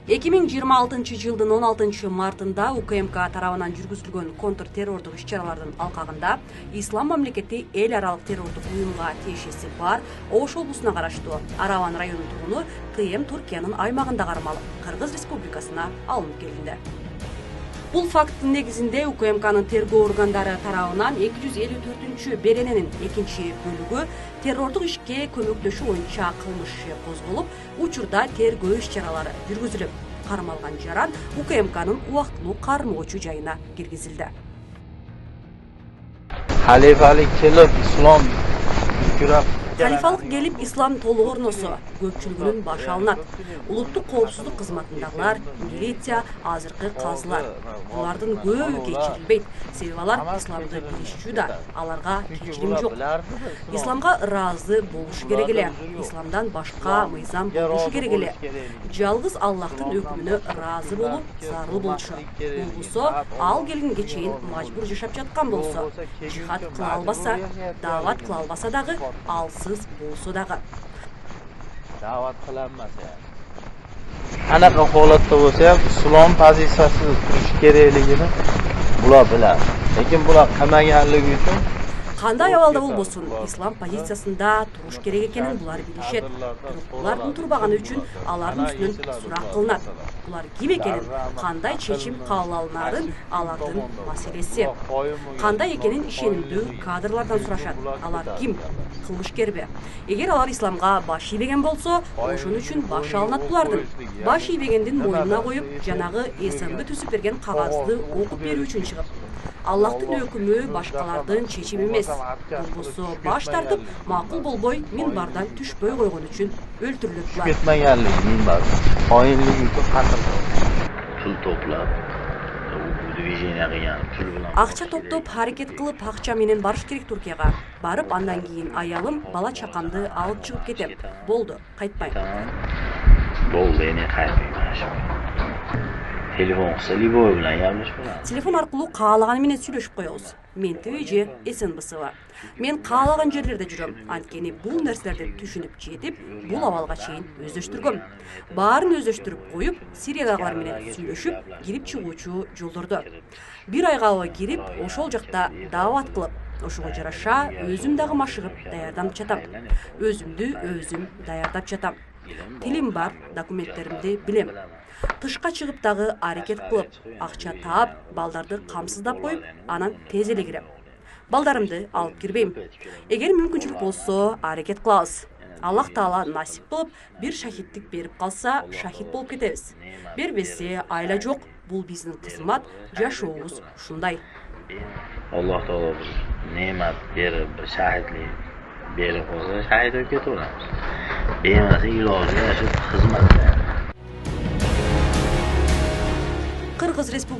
2026-жылдын 16-мартында УКМК тарабынан жүргүзүлгөн контртеррордук иш-чаралардын алкагында Ислам мамлекети эл аралык террордук уюмга тиешеси бар Ош облусуна караштуу Араван районунун тургуну КМ Түркиянын аймагында кармалып, Кыргыз Республикасына алынып келинди. Бул факттын негизинде УКМКнын тергөө органдары тарабынан 254 берененин экинчи бөлүгү террордук ишке көмөктөшүү боюнча кылмыш иши козголуп, учурда тергөө иш-чаралары жүргүзүлүп, кармалган жаран УКМКнын убактылуу кармоочу жайына киргизилди. Халифалык келип, ислам күрөп Халифалык келип, ислам толук орносо, көпчүлүгүнүн башы алынат. Улуттук коопсуздук кызматындагылар, милиция, азыркы казылар. Булардын көбү кечирилбейт. Себеби алар исламды билишчү да, аларга кечирим жок. Исламга ыраазы болушу керек эле. Исламдан башка мыйзам болушу керек эле. Жалгыз Аллахтын өкүмүнө ыраазы болуп, зарыл болушу. Болбосо, ал келгенге чейин мажбур жашап жаткан болсо, жихад кыла албаса, даават кыла албаса дагы, алсыз болсо дагы. Даават кыламаса. Анаqa holatda bo'lsa ham islom pozitsiyasida turish kerakligini bular biladi. Lekin bular qilmaganligi uchun кандай абалда болбосун, ислам позициясында туруш керек экенин булар билишет. Бирок булардын турбаганы үчүн алардын үстүнөн сурак кылынат. Булар ким экенин, кандай чечим кабыл алынарын алардын маселеси. Кандай экенин ишенимдүү кадрлардан сурашат. Алар ким? Кылмышкерби? Эгер алар исламга баш ийбеген болсо, ошон үчүн баш алынат булардын. Баш ийбегендин мойнуна коюп, жанагы СМБ түзүп берген кагазды окуп берүү үчүн чыгып, Аллахтын өкүмү башкалардын чечими эмес. Болбосо баш тартып, макул болбой, минбардан түшпөй койгон үчүн өлтүрүлөт булар. Ketmaganligi minbar. Oyinligi uchun qatl pul to'plab, движение qilgan pul bilan Акча топтоп, аракет кылып, акча менен барыш керек Туркияга. Барып, андан кийин аялым, бала чакамды алып чыгып кетем. Болду, кайтпайм. Болду, эне кайтпайм. Telefon kısa Liboy bilen yapmış mı? Telefon arkылуу каалаган менен сүйлөшүп коебуз. Ментиби же СНБСыбы. Мен каалаган жерлерде жүрөм. Анткени бул нерселерди түшүнүп жетип, бул абалга чейин өздөштүргөм. Баарын өздөштүрүп коюп, Сириядагылар менен сүйлөшүп, кирип чыгуучу жолдордо. Бир айга кирип, ошол жакта даават кылып, ошого жараша өзүм дагы машыгып даярданып жатам. Өзүмдү өзүм даярдап жатам. Тилим бар, документтеримди билем. Тышка чыгып дагы аракет кылып, акча таап, балдарды камсыздап коюп, анан тез эле кирем. Балдарымды алып кирбейм. Эгер мүмкүнчүлүк болсо, аракет кылабыз. Аллах Таала насип кылып, бир шахиттик берип калса, шахит болуп кетебиз. Бербесе, айла жок, бул биздин кызмат, жашообуз ушундай. Alloh Taolo bir ne'mat berib, bir shahidlik berib qo'ysa, shahid bo'lib ketaveramiz. Bemasa iloji shu xizmatda. Кыргыз